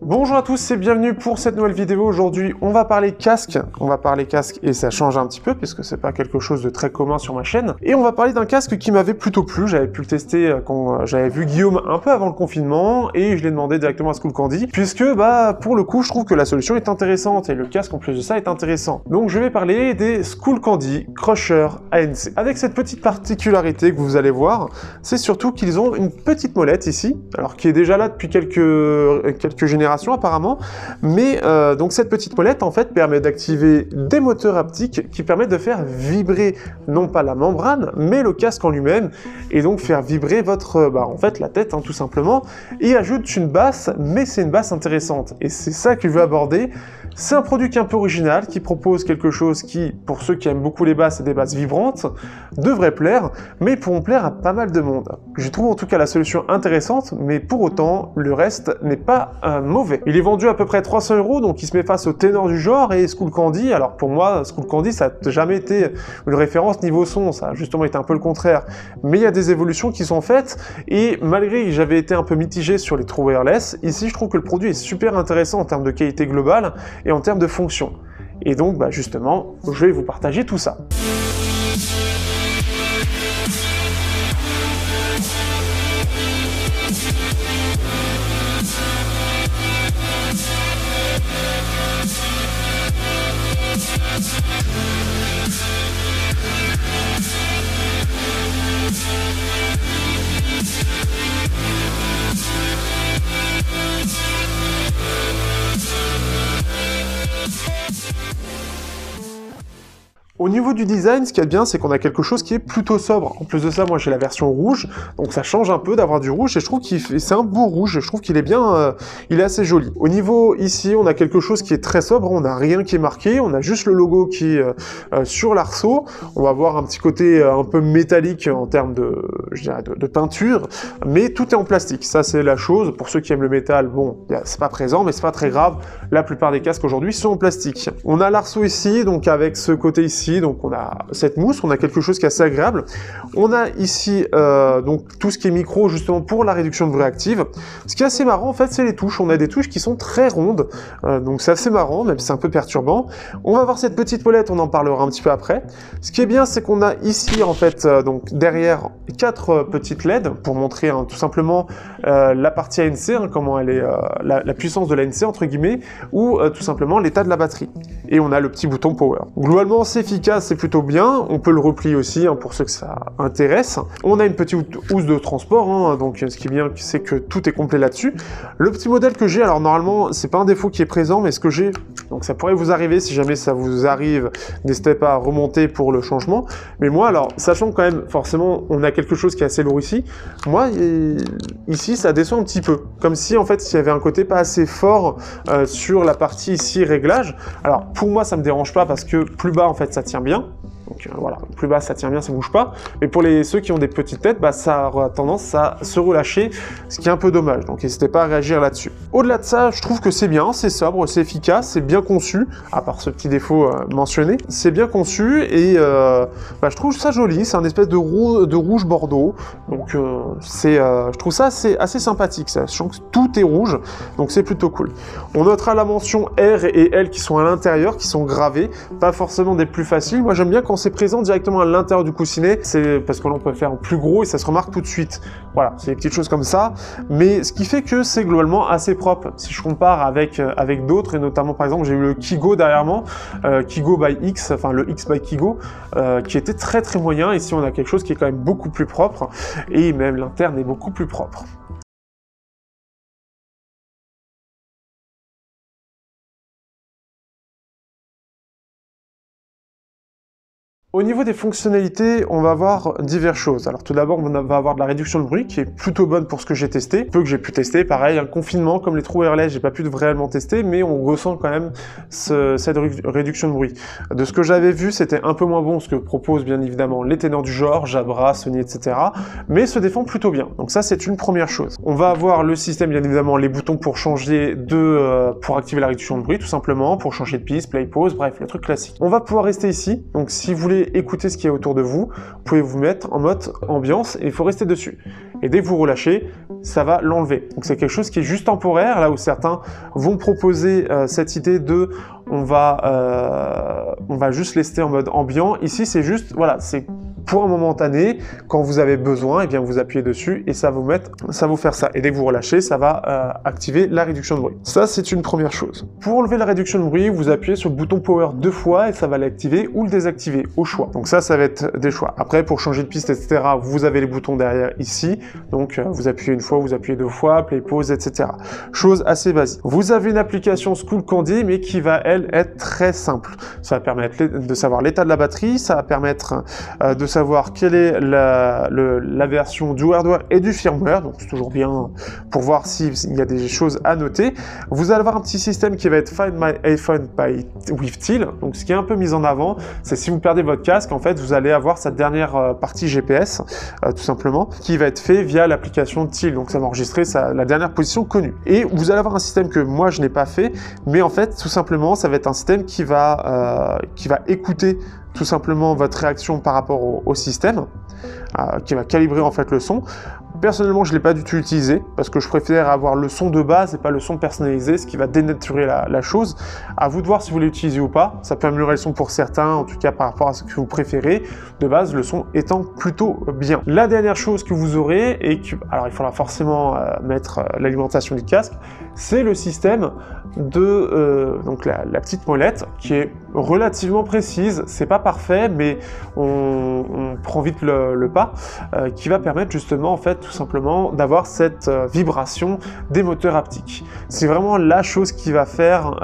Bonjour à tous et bienvenue pour cette nouvelle vidéo. Aujourd'hui, on va parler casque. Et ça change un petit peu puisque c'est pas quelque chose de très commun sur ma chaîne. Et on va parler d'un casque qui m'avait plutôt plu. J'avais pu le tester quand j'avais vu Guillaume un peu avant le confinement et je l'ai demandé directement à Skullcandy puisque pour le coup, je trouve que la solution est intéressante et le casque en plus de ça est intéressant. Donc je vais parler des Skullcandy Crusher ANC. Avec cette petite particularité que vous allez voir, c'est surtout qu'ils ont une petite molette ici, alors qui est déjà là depuis quelques générations apparemment, mais donc cette petite molette en fait permet d'activer des moteurs haptiques qui permettent de faire vibrer non pas la membrane mais le casque en lui-même et donc faire vibrer votre en fait la tête tout simplement, et ajoute une basse, mais c'est une basse intéressante et c'est ça que je veux aborder. C'est un produit qui est un peu original, qui propose quelque chose qui, pour ceux qui aiment beaucoup les basses et des basses vibrantes, devrait plaire, mais pourront plaire à pas mal de monde. Je trouve en tout cas la solution intéressante, mais pour autant, le reste n'est pas mauvais. Il est vendu à peu près 300 €, donc il se met face au ténor du genre, et Skullcandy, alors pour moi, Skullcandy, ça n'a jamais été une référence niveau son, ça a justement été un peu le contraire. Mais il y a des évolutions qui sont faites, et malgré que j'avais été un peu mitigé sur les True Wireless, ici je trouve que le produit est super intéressant en termes de qualité globale, et en termes de fonction. Et donc, justement, je vais vous partager tout ça. Au niveau du design, ce qui est bien, c'est qu'on a quelque chose qui est plutôt sobre. En plus de ça, moi j'ai la version rouge, donc ça change un peu d'avoir du rouge, et je trouve que c'est un beau rouge, je trouve qu'il est bien, il est assez joli. Au niveau ici, on a quelque chose qui est très sobre, on n'a rien qui est marqué, on a juste le logo qui est sur l'arceau. On va voir un petit côté un peu métallique en termes de peinture, mais tout est en plastique. Ça c'est la chose, pour ceux qui aiment le métal, bon, c'est pas présent, mais c'est pas très grave. La plupart des casques aujourd'hui sont en plastique. On a l'arceau ici, donc avec ce côté ici, donc on a cette mousse, on a quelque chose qui est assez agréable. On a ici donc tout ce qui est micro justement pour la réduction de bruit active. Ce qui est assez marrant en fait, c'est les touches. On a des touches qui sont très rondes, donc c'est assez marrant, même si c'est un peu perturbant. On va voir cette petite molette, on en parlera un petit peu après. Ce qui est bien, c'est qu'on a ici en fait donc derrière 4 petites LED pour montrer tout simplement la partie ANC, comment elle est, la puissance de l'ANC entre guillemets, ou tout simplement l'état de la batterie. Et on a le petit bouton power. Globalement, c'est efficace, c'est plutôt bien. On peut le replier aussi pour ceux que ça intéresse. On a une petite housse de transport, donc ce qui est bien, c'est que tout est complet là-dessus. Le petit modèle que j'ai, alors normalement, c'est pas un défaut qui est présent, mais ce que j'ai, donc ça pourrait vous arriver, si jamais ça vous arrive, n'hésitez pas à remonter pour le changement. Mais moi, alors, sachant quand même, forcément, on a quelque chose qui est assez lourd ici, moi, ici, ça descend un petit peu. Comme si, en fait, s'il y avait un côté pas assez fort sur la partie ici, réglage. Alors, pour moi, ça me dérange pas parce que plus bas, en fait, ça tient bien. Donc voilà, plus bas ça tient bien, ça bouge pas. Mais pour ceux qui ont des petites têtes, ça aura tendance à se relâcher, ce qui est un peu dommage. Donc n'hésitez pas à réagir là-dessus. Au-delà de ça, je trouve que c'est bien, c'est sobre, c'est efficace, c'est bien conçu, à part ce petit défaut mentionné. C'est bien conçu et je trouve ça joli, c'est un espèce de rouge bordeaux. Donc je trouve ça assez sympathique, sachant que tout est rouge, donc c'est plutôt cool. On notera la mention R et L qui sont à l'intérieur, qui sont gravées, pas forcément des plus faciles. Moi j'aime bien quand c'est présent directement à l'intérieur du coussinet, c'est parce que l'on peut faire en plus gros et ça se remarque tout de suite. Voilà, c'est des petites choses comme ça, mais ce qui fait que c'est globalement assez propre. Si je compare avec d'autres, et notamment par exemple j'ai eu le Kigo derrière moi, Kigo by X, enfin le X by Kigo, qui était très très moyen. Ici on a quelque chose qui est quand même beaucoup plus propre, et même l'interne est beaucoup plus propre. Au niveau des fonctionnalités, on va avoir diverses choses. Alors tout d'abord, on va avoir de la réduction de bruit qui est plutôt bonne pour ce que j'ai testé. Peu que j'ai pu tester, pareil, un confinement comme les True Wireless, j'ai pas pu réellement tester, mais on ressent quand même cette réduction de bruit. De ce que j'avais vu, c'était un peu moins bon ce que proposent bien évidemment les ténors du genre, Jabra, Sony, etc. Mais se défend plutôt bien. Donc ça, c'est une première chose. On va avoir le système, bien évidemment, les boutons pour changer pour activer la réduction de bruit, tout simplement, pour changer de piste, play, pause, bref, le truc classique. On va pouvoir rester ici. Donc si vous voulez voulez écouter ce qui est autour de vous, vous pouvez vous mettre en mode ambiance et il faut rester dessus. Et dès que vous relâchez, ça va l'enlever. Donc c'est quelque chose qui est juste temporaire, là où certains vont proposer cette idée de on va juste rester en mode ambiant. Ici, c'est juste, voilà, c'est pour un momentané, quand vous avez besoin, et bien vous appuyez dessus et ça va vous faire ça. Et dès que vous relâchez, ça va activer la réduction de bruit. Ça, c'est une première chose. Pour enlever la réduction de bruit, vous appuyez sur le bouton Power 2 fois et ça va l'activer ou le désactiver au choix. Donc ça va être des choix. Après, pour changer de piste, etc., vous avez les boutons derrière ici. Donc vous appuyez une fois, vous appuyez deux fois, play, pause, etc. Chose assez basique. Vous avez une application Skullcandy, mais qui va, elle, être très simple. Ça va permettre de savoir l'état de la batterie, ça va permettre de savoir quelle est la version du hardware et du firmware, donc c'est toujours bien pour voir s'il y a des choses à noter. Vous allez avoir un petit système qui va être Find My iPhone with Till, donc ce qui est un peu mis en avant, c'est si vous perdez votre casque, en fait, vous allez avoir cette dernière partie GPS, tout simplement, qui va être fait via l'application Till, donc ça va enregistrer la dernière position connue. Et vous allez avoir un système que moi je n'ai pas fait, mais en fait, tout simplement, ça va être un système qui va écouter tout simplement votre réaction par rapport au système, qui va calibrer en fait le son. Personnellement, je ne l'ai pas du tout utilisé parce que je préfère avoir le son de base et pas le son personnalisé, ce qui va dénaturer la chose. À vous de voir si vous l'utilisez ou pas. Ça peut améliorer le son pour certains, en tout cas par rapport à ce que vous préférez. De base, le son étant plutôt bien. La dernière chose que vous aurez, alors il faudra forcément mettre l'alimentation du casque, c'est le système de donc la petite molette qui est relativement précise. C'est pas parfait, mais on prend vite le pas, qui va permettre justement en fait tout simplement d'avoir cette vibration des moteurs haptiques. C'est vraiment la chose qui va faire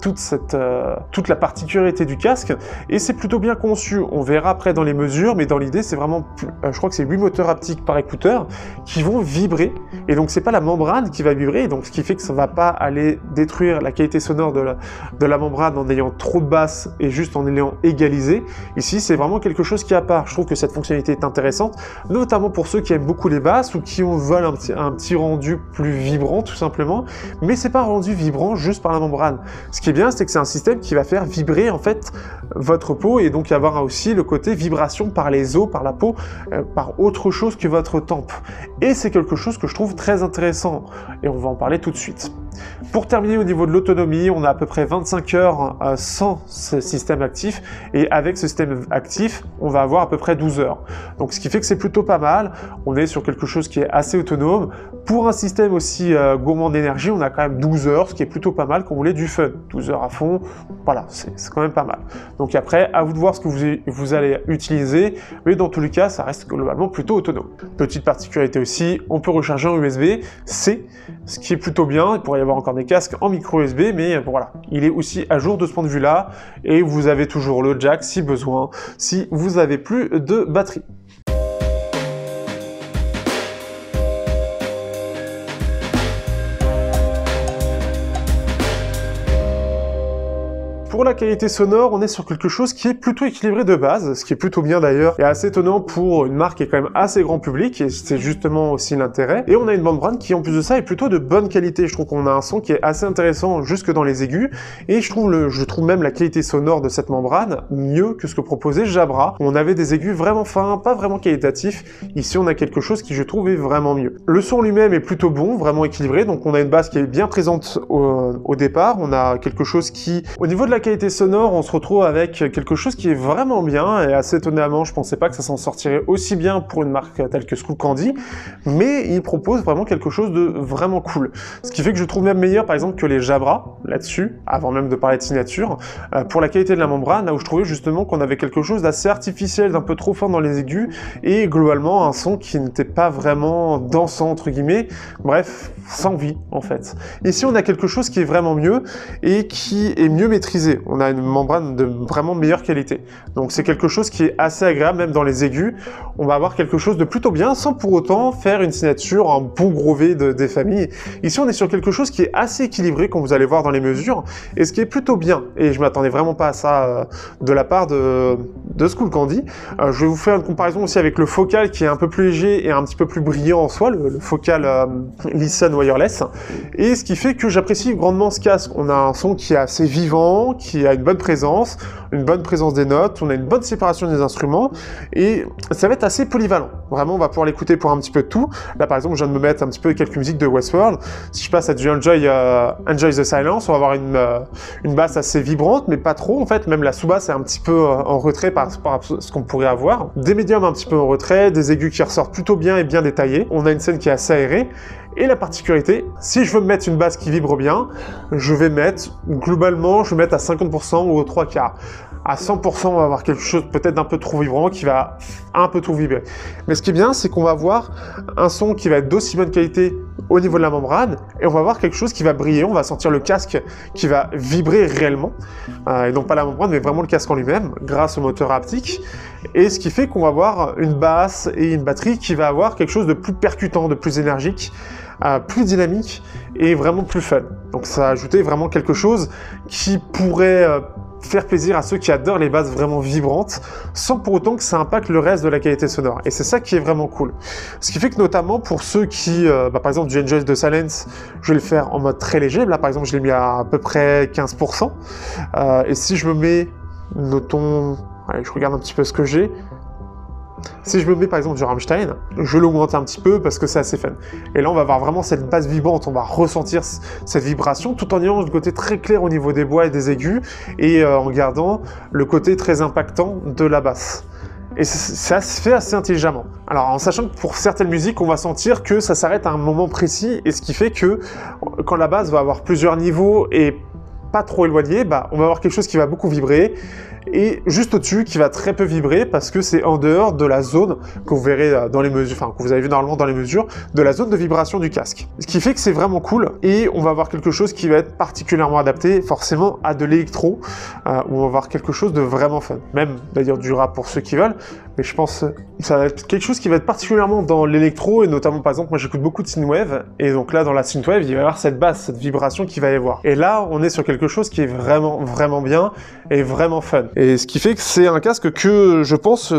toute la particularité du casque et c'est plutôt bien conçu. On verra après dans les mesures, mais dans l'idée c'est vraiment, je crois que c'est 8 moteurs haptiques par écouteur qui vont vibrer et donc c'est pas la membrane qui va vibrer, donc ce qui fait que ça va pas aller détruire la qualité sonore de la membrane en ayant trop de basse et juste en ayant égalisé. Ici c'est vraiment quelque chose qui est à part. Je trouve que cette fonctionnalité est intéressante, notamment pour ceux qui aiment beaucoup les basses ou qui veulent un petit rendu plus vibrant tout simplement, mais c'est pas un rendu vibrant juste par la membrane. Ce qui est bien, c'est que c'est un système qui va faire vibrer en fait votre peau et donc avoir aussi le côté vibration par les os, par la peau, par autre chose que votre tempe. Et c'est quelque chose que je trouve très intéressant et on va en parler tout de suite. Pour terminer au niveau de l'autonomie, on a à peu près 25 heures sans ce système actif et avec ce système actif, on va avoir à peu près 12 heures. Donc ce qui fait que c'est plutôt pas mal, on est sur quelque chose qui est assez autonome. Pour un système aussi gourmand d'énergie, on a quand même 12 heures, ce qui est plutôt pas mal quand vous voulez du fun. 12 heures à fond, voilà, c'est quand même pas mal. Donc après, à vous de voir ce que vous allez utiliser, mais dans tous les cas, ça reste globalement plutôt autonome. Petite particularité aussi, on peut recharger en USB-C, ce qui est plutôt bien. Il pourrait y avoir encore des casques en micro USB, mais voilà, il est aussi à jour de ce point de vue-là, et vous avez toujours le jack si besoin, si vous avez plus de batterie. Pour la qualité sonore, on est sur quelque chose qui est plutôt équilibré de base, ce qui est plutôt bien d'ailleurs, et assez étonnant pour une marque qui est quand même assez grand public, et c'est justement aussi l'intérêt. Et on a une membrane qui, en plus de ça, est plutôt de bonne qualité. Je trouve qu'on a un son qui est assez intéressant jusque dans les aigus, et je trouve même la qualité sonore de cette membrane mieux que ce que proposait Jabra. On avait des aigus vraiment fins, pas vraiment qualitatifs. Ici, on a quelque chose qui, je trouve, est vraiment mieux. Le son lui-même est plutôt bon, vraiment équilibré, donc on a une basse qui est bien présente au départ. On a quelque chose qui, au niveau de la qualité sonore, on se retrouve avec quelque chose qui est vraiment bien et assez étonnamment, je pensais pas que ça s'en sortirait aussi bien pour une marque telle que Skullcandy, mais il propose vraiment quelque chose de vraiment cool. Ce qui fait que je trouve même meilleur par exemple que les Jabra là-dessus, avant même de parler de signature, pour la qualité de la membrane, là où je trouvais justement qu'on avait quelque chose d'assez artificiel, d'un peu trop fort dans les aigus et globalement un son qui n'était pas vraiment dansant entre guillemets, bref, sans vie en fait. Ici on a quelque chose qui est vraiment mieux et qui est mieux maîtrisé. On a une membrane de vraiment meilleure qualité. Donc c'est quelque chose qui est assez agréable, même dans les aigus. On va avoir quelque chose de plutôt bien, sans pour autant faire une signature, un bon gros V des familles. Ici, on est sur quelque chose qui est assez équilibré, comme vous allez voir dans les mesures, et ce qui est plutôt bien. Et je m'attendais vraiment pas à ça de la part de Skullcandy. Je vais vous faire une comparaison aussi avec le Focal, qui est un peu plus léger et un petit peu plus brillant en soi, le Focal Listen Wireless. Et ce qui fait que j'apprécie grandement ce casque. On a un son qui est assez vivant, qui a une bonne présence des notes, on a une bonne séparation des instruments, et ça va être assez polyvalent. Vraiment, on va pouvoir l'écouter pour un petit peu de tout. Là, par exemple, je viens de me mettre un petit peu quelques musiques de Westworld. Si je passe à du Enjoy the Silence, on va avoir une basse assez vibrante, mais pas trop, en fait. Même la sous-basse est un petit peu en retrait par rapport à ce qu'on pourrait avoir. Des médiums un petit peu en retrait, des aigus qui ressortent plutôt bien et bien détaillés. On a une scène qui est assez aérée. Et la particularité, si je veux mettre une basse qui vibre bien, je vais mettre, globalement, je vais mettre à 50% ou aux 3/4. À 100%, on va avoir quelque chose peut-être d'un peu trop vibrant qui va un peu tout vibrer. Mais ce qui est bien, c'est qu'on va avoir un son qui va être d'aussi bonne qualité au niveau de la membrane, et on va avoir quelque chose qui va briller, on va sentir le casque qui va vibrer réellement, et non pas la membrane, mais vraiment le casque en lui-même, grâce au moteur haptique, et ce qui fait qu'on va avoir une basse et une batterie qui va avoir quelque chose de plus percutant, de plus énergique, plus dynamique et vraiment plus fun. Donc ça a ajouté vraiment quelque chose qui pourrait faire plaisir à ceux qui adorent les basses vraiment vibrantes, sans pour autant que ça impacte le reste de la qualité sonore. Et c'est ça qui est vraiment cool. Ce qui fait que notamment pour ceux qui, par exemple du Enjoy the Silence, je vais le faire en mode très léger. Là par exemple je l'ai mis à peu près 15%. Et si je me mets, notons, allez, je regarde un petit peu ce que j'ai. Si je me mets par exemple du Rammstein, je l'augmente un petit peu parce que c'est assez fun. Et là on va avoir vraiment cette basse vibrante, on va ressentir cette vibration tout en ayant le côté très clair au niveau des bois et des aigus, et en gardant le côté très impactant de la basse. Et ça se fait assez intelligemment. Alors en sachant que pour certaines musiques, on va sentir que ça s'arrête à un moment précis, et ce qui fait que quand la basse va avoir plusieurs niveaux et pas trop éloigné, on va avoir quelque chose qui va beaucoup vibrer, et juste au-dessus qui va très peu vibrer parce que c'est en dehors de la zone que vous verrez dans les mesures, enfin que vous avez vu normalement dans les mesures, de la zone de vibration du casque. Ce qui fait que c'est vraiment cool, et on va avoir quelque chose qui va être particulièrement adapté forcément à de l'électro, où on va avoir quelque chose de vraiment fun. Même d'ailleurs du rap pour ceux qui veulent, mais je pense que ça va être quelque chose qui va être particulièrement dans l'électro, et notamment par exemple moi j'écoute beaucoup de synthwave, et donc là dans la synthwave il va y avoir cette basse, cette vibration qui va y avoir. Et là on est sur quelque chose qui est vraiment bien et vraiment fun. Et ce qui fait que c'est un casque que je pense,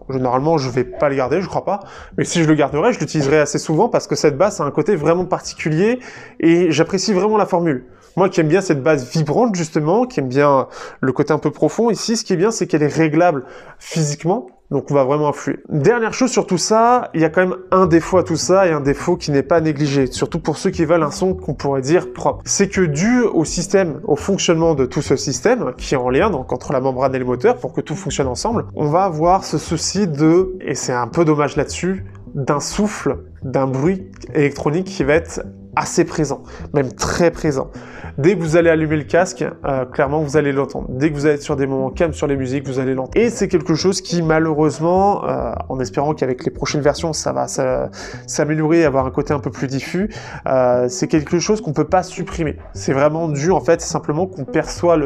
généralement je vais pas le garder, je crois pas, mais si je le garderai, je l'utiliserai assez souvent parce que cette basse a un côté vraiment particulier et j'apprécie vraiment la formule. Moi qui aime bien cette basse vibrante justement, qui aime bien le côté un peu profond, ici ce qui est bien c'est qu'elle est réglable physiquement, donc on va vraiment influer. Dernière chose sur tout ça, il y a quand même un défaut à tout ça, et un défaut qui n'est pas négligé, surtout pour ceux qui veulent un son qu'on pourrait dire propre. C'est que dû au système, au fonctionnement de tout ce système, qui est en lien donc entre la membrane et le moteur, pour que tout fonctionne ensemble, on va avoir ce souci de, et c'est un peu dommage là-dessus, d'un souffle, d'un bruit électronique qui va être assez présent, même très présent. Dès que vous allez allumer le casque, clairement vous allez l'entendre. Dès que vous allez être sur des moments calmes sur les musiques, vous allez l'entendre. Et c'est quelque chose qui malheureusement, en espérant qu'avec les prochaines versions ça va s'améliorer, avoir un côté un peu plus diffus, c'est quelque chose qu'on peut pas supprimer. C'est vraiment dû en fait simplement qu'on perçoit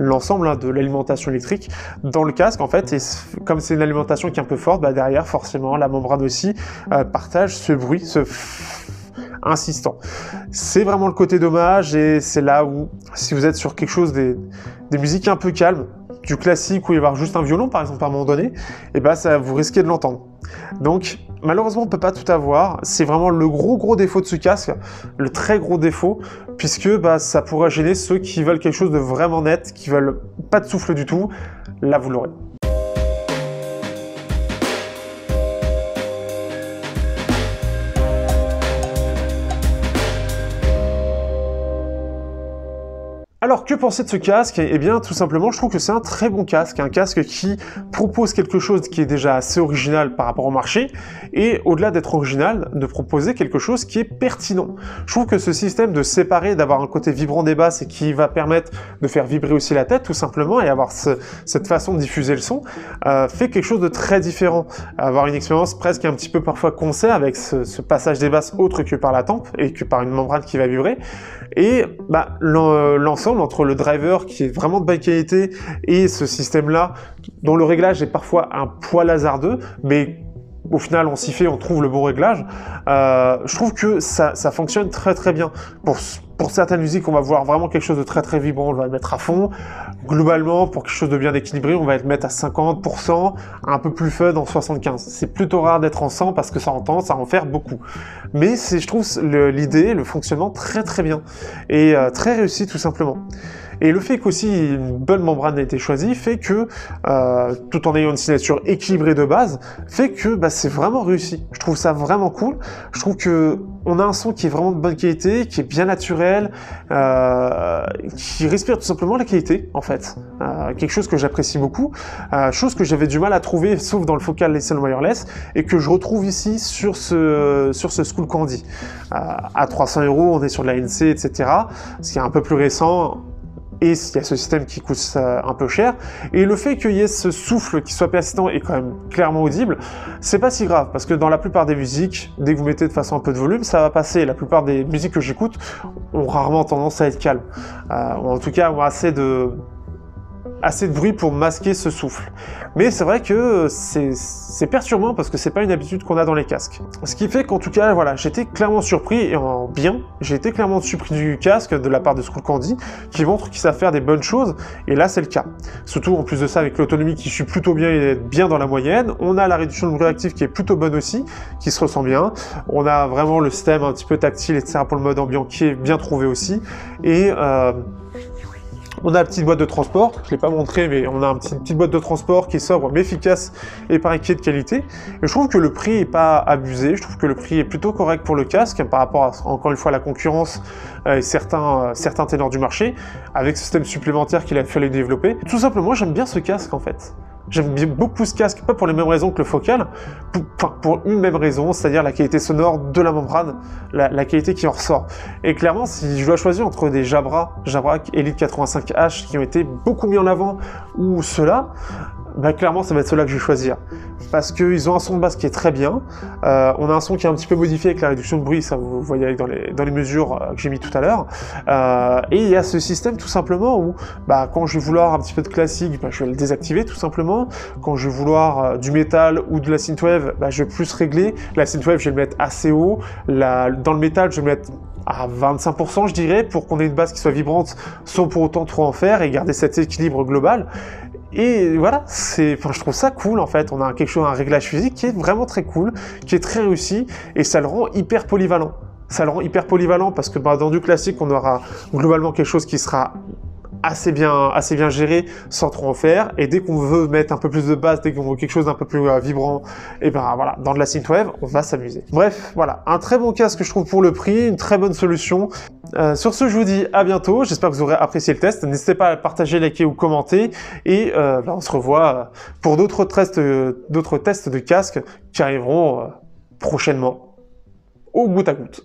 l'ensemble de l'alimentation électrique dans le casque en fait, et comme c'est une alimentation qui est un peu forte, derrière forcément la membrane aussi partage ce bruit, ce insistant. C'est vraiment le côté dommage, et c'est là où, si vous êtes sur quelque chose des musiques un peu calmes, du classique où il va y avoir juste un violon par exemple à un moment donné, et ça vous risquez de l'entendre. Donc malheureusement on peut pas tout avoir, c'est vraiment le gros défaut de ce casque, le très gros défaut, puisque ça pourrait gêner ceux qui veulent quelque chose de vraiment net, qui veulent pas de souffle du tout. Là vous l'aurez. Alors, que penser de ce casque? Eh bien, tout simplement, je trouve que c'est un très bon casque, un casque qui propose quelque chose qui est déjà assez original par rapport au marché, et au-delà d'être original, de proposer quelque chose qui est pertinent. Je trouve que ce système de séparer, d'avoir un côté vibrant des basses et qui va permettre de faire vibrer aussi la tête, tout simplement, et avoir cette façon de diffuser le son, fait quelque chose de très différent. Avoir une expérience presque un petit peu parfois concert avec ce passage des basses autre que par la tempe, et que par une membrane qui va vibrer, et l'ensemble entre le driver qui est vraiment de bonne qualité et ce système-là, dont le réglage est parfois un poil hasardeux, mais au final on s'y fait, on trouve le bon réglage, je trouve que ça fonctionne très bien. Pour certaines musiques, on va voir vraiment quelque chose de très vibrant, on va le mettre à fond. Globalement, pour quelque chose de bien équilibré, on va le mettre à 50%, un peu plus fun en 75%. C'est plutôt rare d'être en 100 parce que ça en fait beaucoup. Mais je trouve l'idée, le fonctionnement très bien, et très réussi tout simplement. Et le fait qu'aussi une bonne membrane ait été choisie fait que, tout en ayant une signature équilibrée de base, fait que bah, c'est vraiment réussi. Je trouve ça vraiment cool. Je trouve que on a un son qui est vraiment de bonne qualité, qui est bien naturel, qui respire tout simplement la qualité, en fait. Quelque chose que j'apprécie beaucoup, chose que j'avais du mal à trouver, sauf dans le Focal Listen Wireless, et que je retrouve ici sur ce Skullcandy. À 300 €, on est sur de la NC, etc., ce qui est un peu plus récent, et il y a ce système qui coûte un peu cher, et le fait qu'il y ait ce souffle qui soit persistant et quand même clairement audible, c'est pas si grave, parce que dans la plupart des musiques, dès que vous mettez de façon un peu de volume, ça va passer. La plupart des musiques que j'écoute ont rarement tendance à être calmes, ou en tout cas ont assez de bruit pour masquer ce souffle. Mais c'est vrai que c'est perturbant parce que c'est pas une habitude qu'on a dans les casques. Ce qui fait qu'en tout cas, voilà, j'étais clairement surpris, et en bien, j'ai été clairement surpris du casque de la part de Skullcandy, qui montre qu'ils savent faire des bonnes choses, et là c'est le cas. Surtout en plus de ça, avec l'autonomie qui suit plutôt bien et est bien dans la moyenne, on a la réduction de bruit actif qui est plutôt bonne aussi, qui se ressent bien, on a vraiment le système un petit peu tactile, etc. pour le mode ambiant qui est bien trouvé aussi, et on a la petite boîte de transport, je ne l'ai pas montré, mais on a une petite boîte de transport qui est sobre mais efficace et pareil qui est de qualité. Et je trouve que le prix est pas abusé, je trouve que le prix est plutôt correct pour le casque par rapport à, encore une fois, la concurrence et certains ténors du marché, avec ce système supplémentaire qu'il a fallu développer. Tout simplement, j'aime bien ce casque en fait. J'aime bien beaucoup ce casque, pas pour les mêmes raisons que le Focal, pour une même raison, c'est-à-dire la qualité sonore de la membrane, la qualité qui en ressort. Et clairement, si je dois choisir entre des Jabra Elite 85H qui ont été beaucoup mis en avant, ou ceux-là, bah clairement ça va être ceux-là que je vais choisir. Parce qu'ils ont un son de basse qui est très bien, on a un son qui est un petit peu modifié avec la réduction de bruit, ça vous voyez dans les mesures que j'ai mis tout à l'heure, et il y a ce système tout simplement où bah, quand je vais vouloir un petit peu de classique, bah, je vais le désactiver tout simplement, quand je vais vouloir du métal ou de la synthwave, bah, je vais plus régler, la synthwave je vais le mettre assez haut, dans le métal je vais le mettre à 25% je dirais, pour qu'on ait une basse qui soit vibrante sans pour autant trop en faire et garder cet équilibre global. Et voilà, je trouve ça cool en fait, on a un réglage physique qui est vraiment très cool, qui est très réussi, et ça le rend hyper polyvalent. Ça le rend hyper polyvalent parce que bah, dans du classique, on aura globalement quelque chose qui sera assez bien géré sans trop en faire, et dès qu'on veut mettre un peu plus de basse, dès qu'on veut quelque chose d'un peu plus vibrant, et ben voilà, dans de la synthwave, on va s'amuser. Bref, voilà, un très bon casque je trouve pour le prix, une très bonne solution. Sur ce, je vous dis à bientôt, j'espère que vous aurez apprécié le test, n'hésitez pas à partager, liker ou commenter, et on se revoit pour d'autres tests de casques qui arriveront prochainement, au goutte à goutte.